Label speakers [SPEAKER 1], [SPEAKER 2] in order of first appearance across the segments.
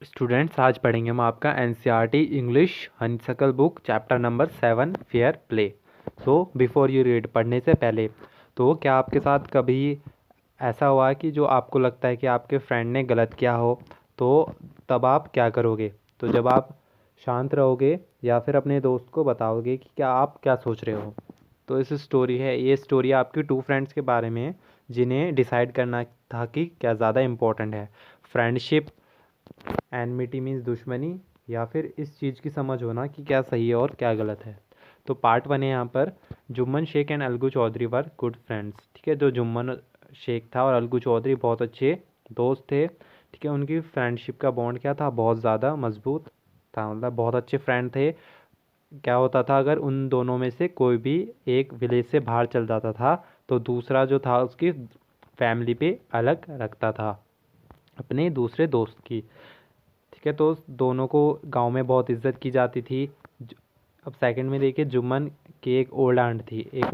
[SPEAKER 1] Students, आज पढ़ेंगे हम आपका एनसीईआरटी इंग्लिश हंसकल book chapter number 7 fair play. So before you read, पढ़ने से पहले, तो क्या आपके साथ कभी ऐसा हुआ है कि जो आपको लगता है कि आपके फ्रेंड ने गलत किया हो, तो तब आप क्या करोगे? तो जब आप शांत रहोगे या फिर अपने दोस्त को बताओगे कि क्या आप क्या सोच रहे हो। तो ये स्टोरी आपकी टू फ्रेंड्स के बारे में है, जिन्हें डिसाइड करना था कि क्या ज़्यादा इम्पोर्टेंट है, फ्रेंडशिप, एनमिटी मीन्स दुश्मनी, या फिर इस चीज़ की समझ होना कि क्या सही है और क्या गलत है। तो पार्ट 1 है यहाँ पर। Jumman Sheikh and Algu Chaudhary were good friends. ठीक है, जो जुम्मन शेख था और अलगू चौधरी बहुत अच्छे दोस्त थे। ठीक है, उनकी फ्रेंडशिप का बॉन्ड क्या था, बहुत ज़्यादा मजबूत था, मतलब बहुत अच्छे फ्रेंड थे। क्या होता था, अगर उन दोनों में से कोई भी एक विलेज से बाहर चल जाता था, तो दूसरा जो था उसकी फैमिली पे अलग रखता था अपने दूसरे दोस्त की। ठीक है, तो दोनों को गांव में बहुत इज्जत की जाती थी। अब सेकंड में देखिए, जुम्मन की एक ओल्ड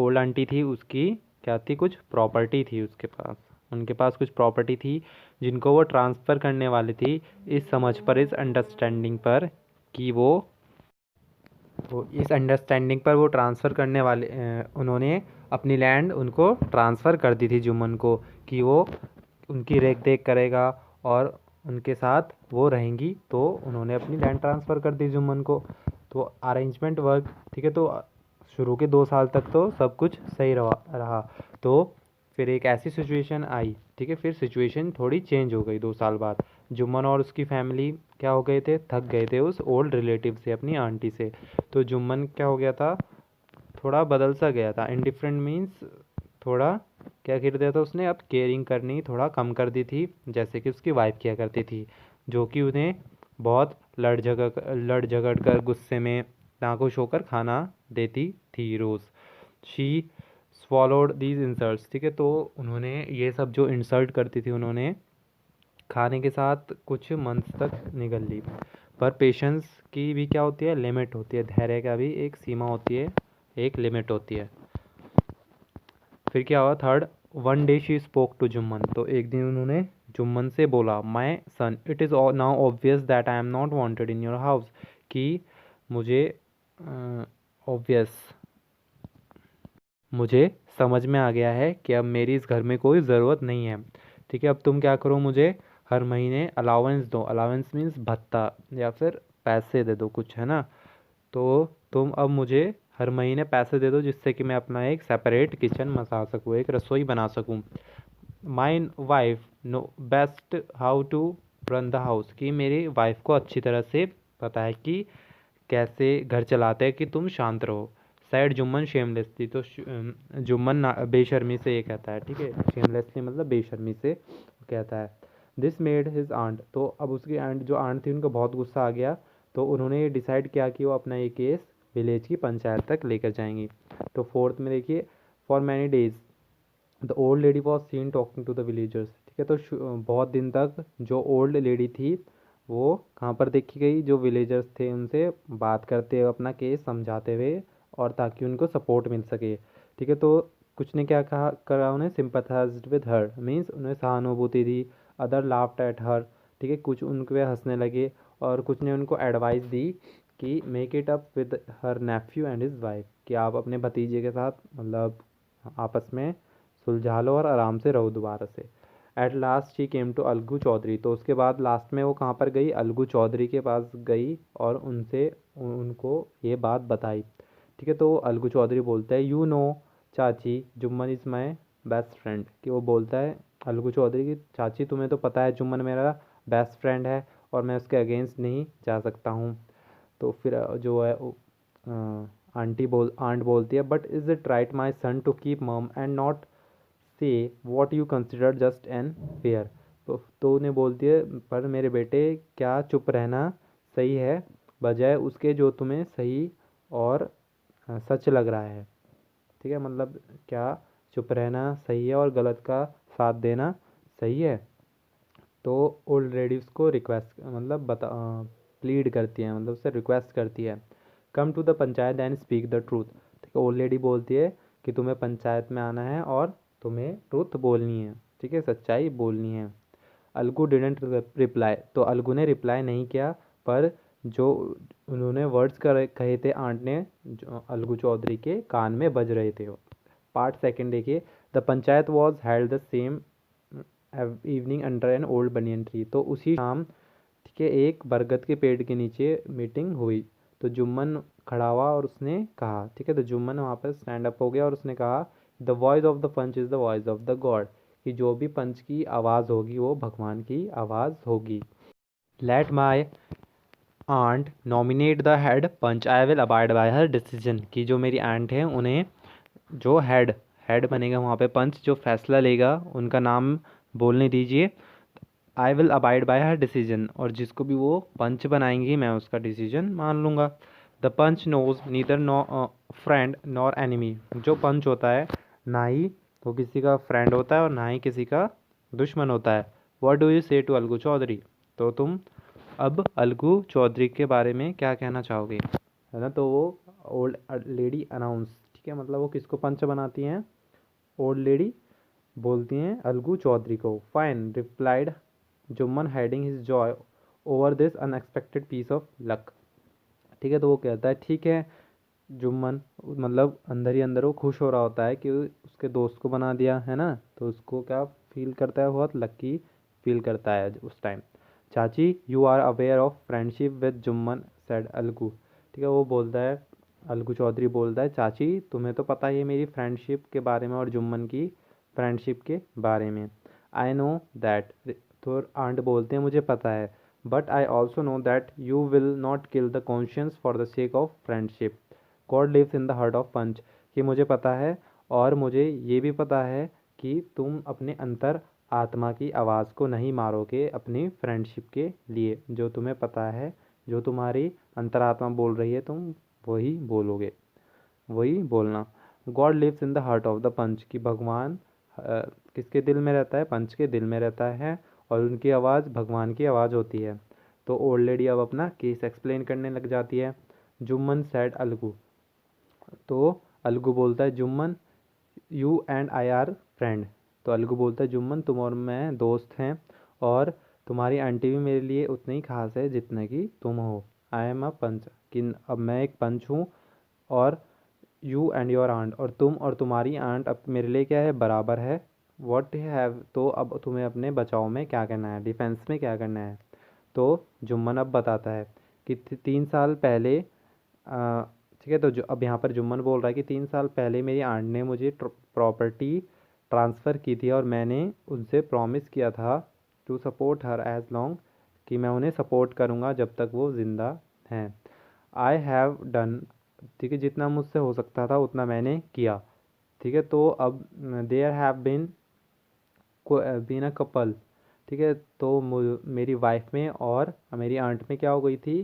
[SPEAKER 1] आंटी थी, उसकी क्या थी, कुछ प्रॉपर्टी थी उसके पास। उनके पास कुछ प्रॉपर्टी थी जिनको वो ट्रांसफ़र करने वाली थी, इस समझ पर, इस अंडरस्टैंडिंग पर कि इस अंडरस्टैंडिंग पर वो ट्रांसफ़र करने वाले, उन्होंने अपनी लैंड उनको ट्रांसफ़र कर दी थी जुम्मन को, कि वो उनकी रेख देख करेगा और उनके साथ वो रहेंगी। तो उन्होंने अपनी लैंड ट्रांसफ़र कर दी जुम्मन को। तो अरेंजमेंट वर्क। ठीक है, तो शुरू के 2 साल तक तो सब कुछ सही रहा। तो फिर एक ऐसी सिचुएशन आई। ठीक है, फिर सिचुएशन थोड़ी चेंज हो गई 2 साल बाद। जुम्मन और उसकी फैमिली क्या हो गए थे, थक गए थे उस ओल्ड रिलेटिव से, अपनी आंटी से। तो जुम्मन क्या हो गया था, थोड़ा बदल सा गया था। इनडिफरेंट मीन्स थोड़ा क्या कर दिया था उसने, अब केयरिंग करनी थोड़ा कम कर दी थी, जैसे कि उसकी वाइफ किया करती थी, जो कि उन्हें बहुत लड़ झगड़ कर गुस्से में नाखुश होकर खाना देती थी रोज़। She swallowed these insults. ठीक है, तो उन्होंने ये सब जो इंसल्ट करती थी, उन्होंने खाने के साथ कुछ मंथ्स तक निगल ली। पर पेशेंस की भी क्या होती है, लिमिट होती है, धैर्य का भी एक सीमा होती है, एक लिमिट होती है। फिर क्या हुआ, third, one day she spoke to Jumman. तो एक दिन उन्होंने जुम्मन से बोला, my son, it is now obvious that I am not wanted in your house. कि मुझे ऑब्वियस मुझे समझ में आ गया है कि अब मेरी इस घर में कोई ज़रूरत नहीं है। ठीक है, अब तुम क्या करो, मुझे हर महीने अलाउंस दो। अलाउंस मीन्स भत्ता या फिर पैसे दे दो कुछ, है ना। तो तुम अब मुझे हर महीने पैसे दे दो, जिससे कि मैं अपना एक सेपरेट किचन बना सकूँ, एक रसोई बना सकूँ। My wife know best how to run the house. कि मेरी वाइफ को अच्छी तरह से पता है कि कैसे घर चलाते हैं, कि तुम शांत रहो। Sad Jumman shamelessly. तो जुम्मन बेशर्मी से ये कहता है। ठीक है, शेमलेसली मतलब बेशर्मी से कहता है। This made his aunt. तो अब उसकी आंट, जो आंट थी, उनको बहुत गुस्सा आ गया। तो उन्होंने ये डिसाइड किया कि वो अपना ये केस विलेज की पंचायत तक लेकर जाएंगी। तो फोर्थ में देखिए, for many days the old lady was seen talking to the villagers. ठीक है, तो बहुत दिन तक जो ओल्ड लेडी थी, वो कहाँ पर देखी गई, जो विलेजर्स थे उनसे बात करते हुए, अपना केस समझाते हुए, और ताकि उनको सपोर्ट मिल सके। ठीक है, तो कुछ ने क्या कहा करा, उन्हें सिंपथाइज्ड विद हर, मीन्स उन्हें सहानुभूति दी। Other laughed at her. ठीक है, कुछ उन पे हंसने लगे, और कुछ ने उनको एडवाइस दी कि make it up with her Neiphiu and his wife. कि आप अपने भतीजे के साथ, मतलब आपस में सुलझा लो और आराम से रहो दोबारा से। At last she came to Algu Chaudhary. तो उसके बाद लास्ट में वो कहाँ पर गई, अलगू चौधरी के पास गई, और उनसे उनको ये बात बताई। ठीक है, तो अलगू चौधरी बोलता है, यू नो चाची, Jumman is my best friend. कि वो बोलता है अलगू चौधरी की, चाची तुम्हें तो पता है जुम्मन मेरा बेस्ट फ्रेंड है, और मैं उसके अगेंस्ट नहीं जा सकता हूँ। तो फिर जो है आंट बोलती है, but is it right my son to keep mum and not say what you consider just and fair. तो उन्हें बोलती है, पर मेरे बेटे, क्या चुप रहना सही है, बजाय उसके जो तुम्हें सही और सच लग रहा है। ठीक है, मतलब क्या चुप रहना सही है और गलत का साथ देना सही है। तो ओल्ड लेडी उसको रिक्वेस्ट, मतलब प्लीड करती है, मतलब उससे रिक्वेस्ट करती है, come to the panchayat and speak the truth. ठीक है, ओल्ड लेडी बोलती है कि तुम्हें पंचायत में आना है और तुम्हें ट्रूथ बोलनी है। ठीक है, सच्चाई बोलनी है। अलगू डिडेंट रिप्लाई, तो अलगू ने रिप्लाई नहीं किया, पर जो उन्होंने वर्ड्स कहे थे आंट ने, जो अलगू चौधरी के कान में बज रहे थे। पार्ट सेकंड देखिए, the panchayat was held the same evening under an old banyan tree, तो उसी शाम, ठीक है, एक बरगद के पेड़ के नीचे मीटिंग हुई। तो जुम्मन खड़ा हुआ और उसने कहा, ठीक है, तो जुम्मन वहाँ पर स्टैंड अप हो गया और उसने कहा, the voice of the panch is the voice of the God, कि जो भी पंच की आवाज़ होगी वो भगवान की आवाज़ होगी। Let my aunt nominate the head panch, I will abide by her decision, कि जो मेरी आंट है उन्हें जो हेड हेड बनेगा वहाँ पे पंच, जो फैसला लेगा उनका नाम बोलने दीजिए। आई will abide by her decision, और जिसको भी वो पंच बनाएंगी मैं उसका डिसीजन मान लूँगा। The panch knows neither no friend nor enemy, जो पंच होता है ना ही वो किसी का फ्रेंड होता है और ना ही किसी का दुश्मन होता है। व्हाट डू यू से टू अलगू चौधरी, तो तुम अब अलगू चौधरी के बारे में क्या कहना चाहोगे, है ना। तो वो ओल्ड लेडी अनाउंस, ठीक है, मतलब वो किसको पंच बनाती हैं, ओल्ड लेडी बोलती हैं अलगू चौधरी को। Fine replied Jumman hiding his joy over this unexpected piece of luck, ठीक है, तो वो कहता है ठीक है। जुम्मन मतलब अंदर ही अंदर वो खुश हो रहा होता है कि उसके दोस्त को बना दिया, है ना, तो उसको क्या फील करता है, बहुत लकी फील करता है उस time. Chachi you are aware of friendship with Jumman said Algu, ठीक है, वो बोलता है, अलगू चौधरी बोलता है, चाची तुम्हें तो पता ही है मेरी फ्रेंडशिप के बारे में और जुम्मन की फ्रेंडशिप के बारे में। आई नो दैट, तो आंट बोलते हैं मुझे पता है, but I also know that you will not kill the conscience for the sake of friendship, God lives in the heart of panch, कि मुझे पता है और मुझे ये भी पता है कि तुम अपने अंतर आत्मा की आवाज़ को नहीं मारोगे अपनी फ्रेंडशिप के लिए, जो तुम्हें पता है, जो तुम्हारी अंतरात्मा बोल रही है तुम वही बोलोगे, वही बोलना। God lives in the heart of the panch, कि भगवान किसके दिल में रहता है, पंच के दिल में रहता है, और उनकी आवाज़ भगवान की आवाज़ होती है। तो ओल्ड लेडी अब अपना केस एक्सप्लेन करने लग जाती है। जुम्मन सैड अलगू, तो अलगू बोलता है Jumman you and I R friend, तो अलगू बोलता है जुम्मन तुम और मैं दोस्त हैं, और तुम्हारी आंटी भी मेरे लिए उतनी ही खास है जितने कि तुम हो। आई एम अ पंच, कि अब मैं एक पंच हूँ, और यू एंड योर आंट, और तुम और तुम्हारी आंट अब मेरे लिए क्या है, बराबर है। वॉट हैव, तो अब तुम्हें अपने बचाव में क्या करना है, डिफेंस में क्या करना है। तो जुम्मन अब बताता है कि 3 साल पहले, ठीक है, तो जो अब यहाँ पर जुम्मन बोल रहा है कि 3 साल पहले मेरी आंट ने मुझे प्रॉपर्टी ट्रांसफ़र की थी, और मैंने उनसे प्रॉमिस किया था to support her as long, कि मैं उन्हें सपोर्ट करूँगा जब तक वो ज़िंदा हैं। आई हैव डन, ठीक है, जितना मुझसे हो सकता था उतना मैंने किया, ठीक है। तो अब there have been a couple, ठीक है, तो मेरी वाइफ में और मेरी आंट में क्या हो गई थी,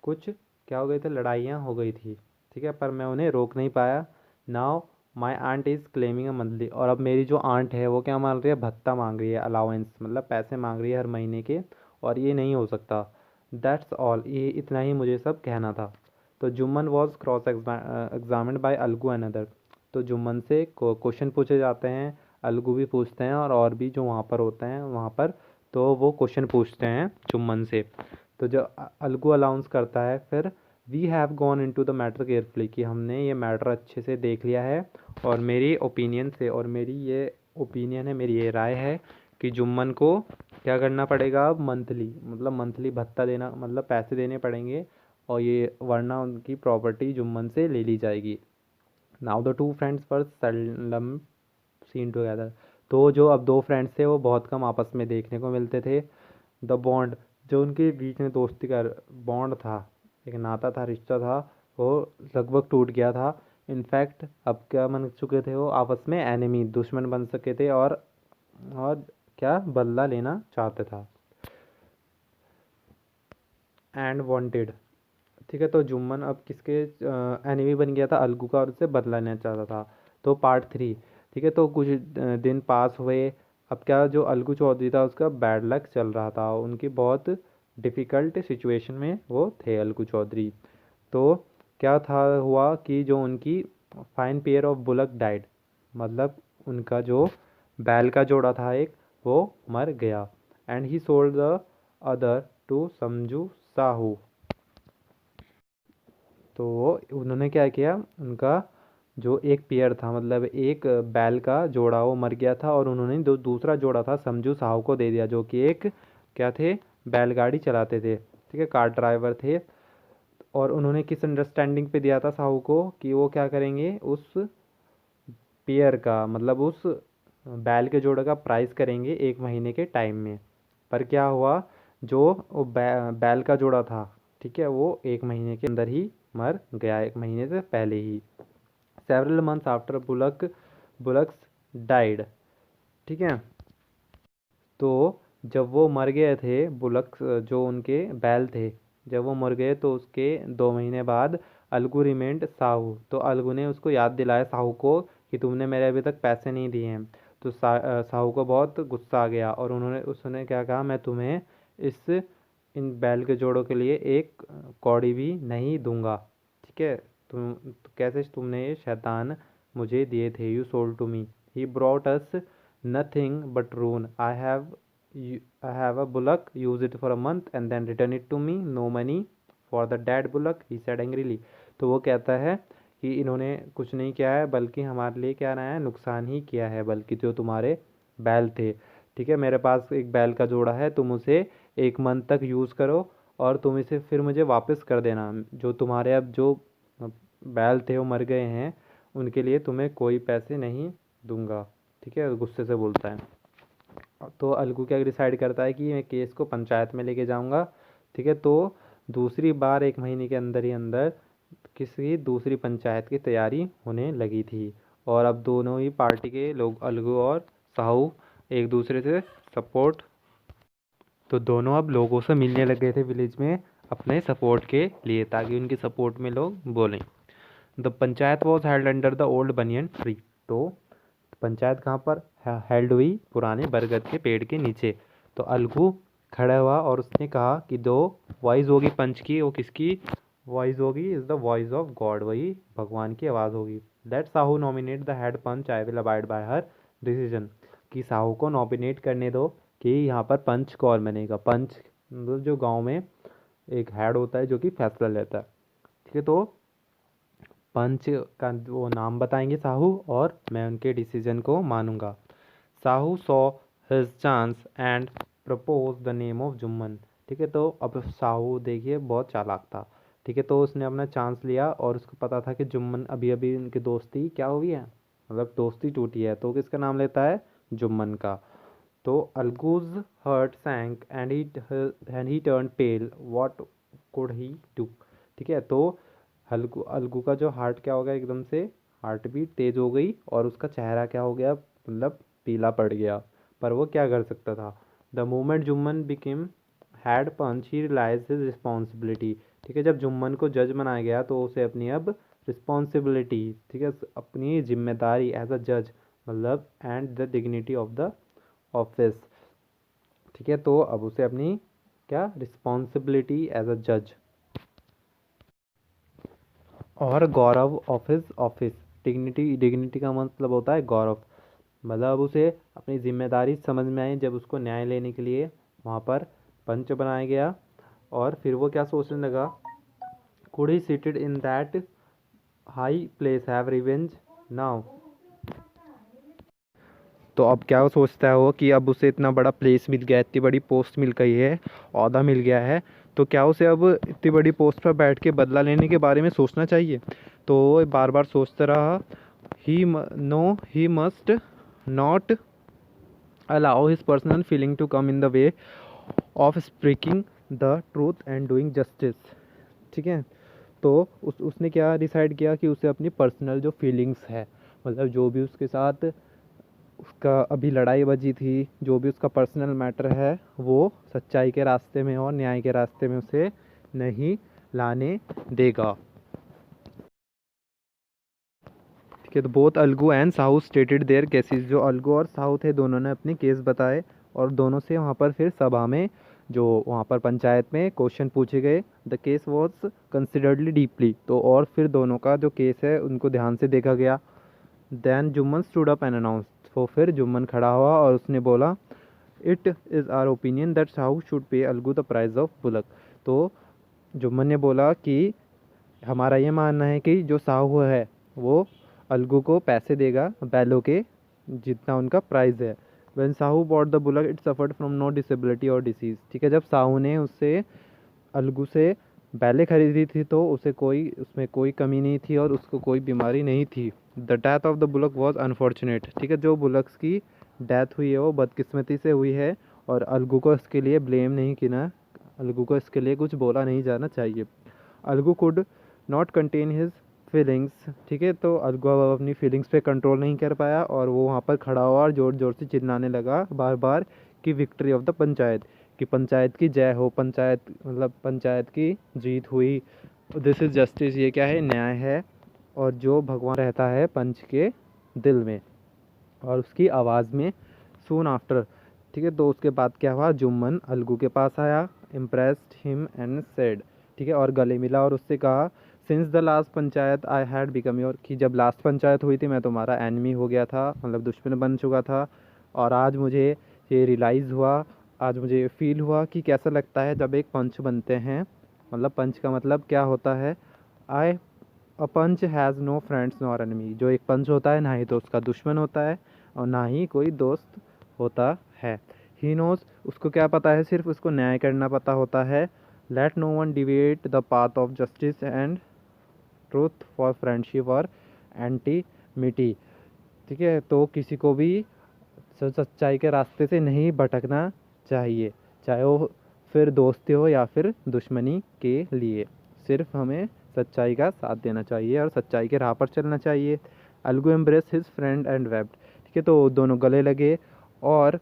[SPEAKER 1] कुछ क्या हो गई थी, लड़ाइयाँ हो गई थी, ठीक है, पर मैं उन्हें रोक नहीं पाया। Now my aunt is claiming a monthly, और अब मेरी जो आंट है वो क्या मांग रही है, भत्ता मांग रही है, अलाउंस मतलब पैसे मांग रही है हर महीने के, और ये नहीं हो सकता। दैट्स ऑल, ये इतना ही मुझे सब कहना था। तो Jumman was cross examined bye Algu another, तो जुम्मन से क्वेश्चन पूछे जाते हैं, अलगू भी पूछते हैं, और भी जो वहाँ पर होते हैं वहाँ पर, तो वो क्वेश्चन पूछते हैं जुम्मन से। तो जो अलगू अलाउंस करता है फिर, we have gone into the matter carefully, कि हमने ये मैटर अच्छे से देख लिया है, और मेरी ओपिनियन से, और मेरी ये ओपिनियन है, मेरी ये राय है कि जुम्मन को क्या करना पड़ेगा अब, मंथली मतलब मंथली भत्ता देना, मतलब पैसे देने पड़ेंगे, और ये वरना उनकी प्रॉपर्टी जुम्मन से ले ली जाएगी। Now the two friends were seldom seen together, तो जो अब दो फ्रेंड्स थे वो बहुत कम आपस में देखने को मिलते थे। द बॉन्ड, जो उनके बीच में दोस्ती का बॉन्ड था, एक नाता था, रिश्ता था, वो लगभग टूट गया था। इनफैक्ट अब क्या बन चुके थे वो, आपस में एनिमी, दुश्मन बन सके थे, और क्या बदला लेना चाहते था। एंड वांटेड, ठीक है, तो जुम्मन अब किसके एनिमी बन गया था, अलगू का, और उससे बदला लेना चाहता था। तो पार्ट 3, ठीक है, तो कुछ दिन पास हुए। अब क्या, जो अलगू चौधरी था उसका बैड लक चल रहा था, उनकी बहुत डिफ़िकल्ट सिचुएशन में वो थे अलगू चौधरी। तो क्या था हुआ कि जो उनकी fine pair of bullock died, मतलब उनका जो बैल का जोड़ा था एक, वो मर गया। And he sold the other to Samjhu Sahu. तो उन्होंने क्या किया, उनका जो एक पेयर था, मतलब एक बैल का जोड़ा, वो मर गया था, और उन्होंने दूसरा जोड़ा था समझू साहू को दे दिया, जो कि एक क्या थे, बैलगाड़ी चलाते थे, ठीक है, कार ड्राइवर थे। और उन्होंने किस अंडरस्टैंडिंग पे दिया था साहू को कि वो क्या करेंगे, उस पेयर का, मतलब उस बैल के जोड़े का प्राइस करेंगे 1 महीने के टाइम में। पर क्या हुआ, जो वो बैल का जोड़ा था, ठीक है, वो 1 महीने के अंदर ही मर गया, 1 महीने से पहले ही। Several months after bullocks died, ठीक है। तो जब वो मर गए थे, बुलक्स जो उनके बैल थे, जब वो मर गए तो उसके 2 महीने बाद अलगू रिमेंड साहू, तो अलगू ने उसको याद दिलाया साहू को कि तुमने मेरे अभी तक पैसे नहीं दिए हैं। तो साहू को बहुत गुस्सा आ गया, और उसने क्या कहा, मैं तुम्हें इन बैल के जोड़ों के लिए एक कौड़ी भी नहीं दूंगा, ठीक है। तो कैसे तुमने ये शैतान मुझे दिए थे, you sold to me, he brought us nothing but ruin, I have a bullock, use it for a month and then return it to me, no money for the dead bullock, he said angrily। तो वो कहता है कि इन्होंने कुछ नहीं किया है, बल्कि हमारे लिए क्या रहा है, नुकसान ही किया है, बल्कि जो तुम्हारे बैल थे, ठीक है, मेरे पास एक बैल का जोड़ा है, तुम उसे 1 मंथ तक यूज़ करो, और तुम इसे फिर मुझे वापस कर देना। जो तुम्हारे अब जो बैल थे वो मर गए हैं, उनके लिए तुम्हें कोई पैसे नहीं दूंगा, ठीक है, गुस्से से बोलता है। तो अलगू क्या डिसाइड करता है कि मैं केस को पंचायत में लेके जाऊंगा, ठीक है। तो दूसरी बार 1 महीने के अंदर ही अंदर किसी दूसरी पंचायत की तैयारी होने लगी थी, और अब दोनों ही पार्टी के लोग, अलगू और साहू, एक दूसरे से सपोर्ट, तो दोनों अब लोगों से मिलने लग गए थे विलेज में अपने सपोर्ट के लिए, ताकि उनकी सपोर्ट में लोग बोलें। The panchayat was held under the old banyan tree. तो पंचायत कहाँ पर हेल्ड हुई, पुराने बरगद के पेड़ के नीचे। तो अलगू खड़ा हुआ और उसने कहा कि दो वॉइस होगी पंच की, वो किसकी वॉइस होगी, is the voice of God, वही भगवान की आवाज़ होगी। Let Sahu nominate the head panch, I will abide by her decision, कि साहू को नॉमिनेट करने दो कि यहाँ पर पंच कौन बनेगा। पंच मतलब जो गांव में एक हेड होता है जो कि फैसला लेता है, ठीक है। तो पंच का वो नाम बताएंगे साहू, और मैं उनके डिसीजन को मानूंगा। Sahu saw his chance and propose the name of Jumman, ठीक है। तो अब साहू देखिए बहुत चालाक था, ठीक है। तो उसने अपना चांस लिया, और उसको पता था कि जुम्मन अभी अभी उनकी दोस्ती क्या हुई है, मतलब दोस्ती टूटी है, तो किसका नाम लेता है, जुम्मन का। तो Algu's heart sank and he turned pale, what could he do, ठीक है। तो अलगू अलगू का जो हार्ट क्या हो गया, एकदम से हार्ट बीट तेज हो गई, और उसका चेहरा क्या हो गया, मतलब पीला पड़ गया। पर वो क्या कर सकता था। The moment Jumman became head panch he realise his responsibility, ठीक है। जब जुम्मन को जज बनाया गया तो उसे अपनी अब रिस्पॉन्सिबिलिटी, ठीक है, अपनी जिम्मेदारी एज अ जज, मतलब and the dignity of the office, ठीक है। तो अब उसे अपनी क्या रिस्पॉन्सिबिलिटी एज अ जज और गौरव of his office, dignity, dignity का मतलब होता है गौरव, मतलब उसे अपनी जिम्मेदारी समझ में आई जब उसको न्याय लेने के लिए वहाँ पर पंच बनाया गया। और फिर वो क्या सोचने लगा, could he seated in that high place have revenge now. तो अब क्या वो सोचता है वो कि अब उसे इतना बड़ा प्लेस मिल गया, इतनी बड़ी पोस्ट मिल गई है, ओहदा मिल गया है, तो क्या उसे अब इतनी बड़ी पोस्ट पर बैठ के बदला लेने के बारे में सोचना चाहिए। तो वो बार बार सोचता रहा, he must not allow his personal feeling to come in the way of speaking the truth and doing justice, ठीक है। तो उसने क्या डिसाइड किया कि उसे अपनी पर्सनल जो फीलिंग्स है, मतलब जो भी उसके साथ उसका अभी लड़ाई बजी थी, जो भी उसका पर्सनल मैटर है, वो सच्चाई के रास्ते में और न्याय के रास्ते में उसे नहीं लाने देगा, ठीक है। तो both Algu and Sahu stated their cases, जो अलगू और साहू थे दोनों ने अपने केस बताए, और दोनों से वहाँ पर फिर सभा में, जो वहाँ पर पंचायत में क्वेश्चन पूछे गए। द केस वॉज कंसिडर्डली डीपली, तो और फिर दोनों का जो केस है उनको ध्यान से देखा गया। Then Jumman stood up and announce, तो फिर जुम्मन खड़ा हुआ और उसने बोला it is our opinion that Sahu should pay Algu the price of bullock. तो जुम्मन ने बोला कि हमारा ये मानना है कि जो साहू है वो अलगू को पैसे देगा बैलों के जितना उनका प्राइस है। When Sahu bought the bullock it suffered from no disability or disease. ठीक है, जब साहू ने उससे अलगू से बैलें खरीदी थी तो उसे कोई उसमें कोई कमी नहीं थी और उसको कोई बीमारी नहीं थी। The death of the bullock was unfortunate. ठीक है, जो बुलक्स की डेथ हुई है वो बदकिस्मती से हुई है और अलगू को इसके लिए ब्लेम नहीं किया, अलगू को इसके लिए कुछ बोला नहीं जाना चाहिए। Algu could not contain his feelings. ठीक है, तो अलगू अब अपनी फीलिंग्स पे कंट्रोल नहीं कर पाया और वो वहाँ पर खड़ा हुआ और ज़ोर ज़ोर से चिल्लाने लगा बार बार कि विक्ट्री ऑफ द पंचायत, कि पंचायत की जय हो, पंचायत मतलब पंचायत की जीत हुई। दिस इज़ जस्टिस, ये क्या है, न्याय है और जो भगवान रहता है पंच के दिल में और उसकी आवाज़ में। Soon after. ठीक है, तो उसके बाद क्या हुआ, जुम्मन अलगू के पास आया, इम्प्रेस्ड हिम एंड सेड। ठीक है, और गले मिला और उससे कहा since the last panchayat I had become your, कि जब लास्ट पंचायत हुई थी मैं तुम्हारा एनिमी हो गया था, मतलब दुश्मन बन चुका था। और आज मुझे ये रियलाइज़ हुआ, आज मुझे फील हुआ कि कैसा लगता है जब एक पंच बनते हैं। मतलब पंच का मतलब क्या होता है, I a panch has no friends nor enemy. जो एक पंच होता है ना ही तो उसका दुश्मन होता है और ना ही कोई दोस्त होता है। ही नोज, उसको क्या पता है, सिर्फ उसको न्याय करना पता होता है। Let no one deviate the path of justice and truth for friendship or enmity. ठीक है, तो किसी को भी सच्चाई के रास्ते से नहीं भटकना चाहिए, चाहे वो फिर दोस्ती हो या फिर दुश्मनी के लिए। सिर्फ हमें सच्चाई का साथ देना चाहिए और सच्चाई के राह पर चलना चाहिए। Algu embrace his friend and wept. ठीक है, तो दोनों गले लगे और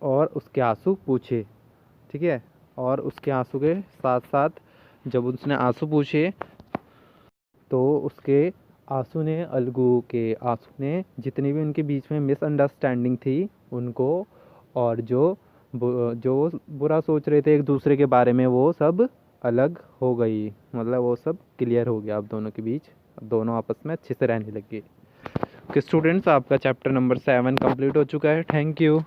[SPEAKER 1] उसके आंसू पूछे। ठीक है, और उसके आंसू के साथ साथ जब उसने आंसू पूछे तो उसके आंसू ने, अलगू के आंसू ने जितनी भी उनके बीच में मिसअंडरस्टैंडिंग थी उनको, और जो बुरा सोच रहे थे एक दूसरे के बारे में, वो सब अलग हो गई। मतलब वो सब क्लियर हो गया अब दोनों के बीच, दोनों आपस में अच्छे से रहने लग गए। ओके स्टूडेंट्स, आपका चैप्टर नंबर 7 कंप्लीट हो चुका है। Thank you.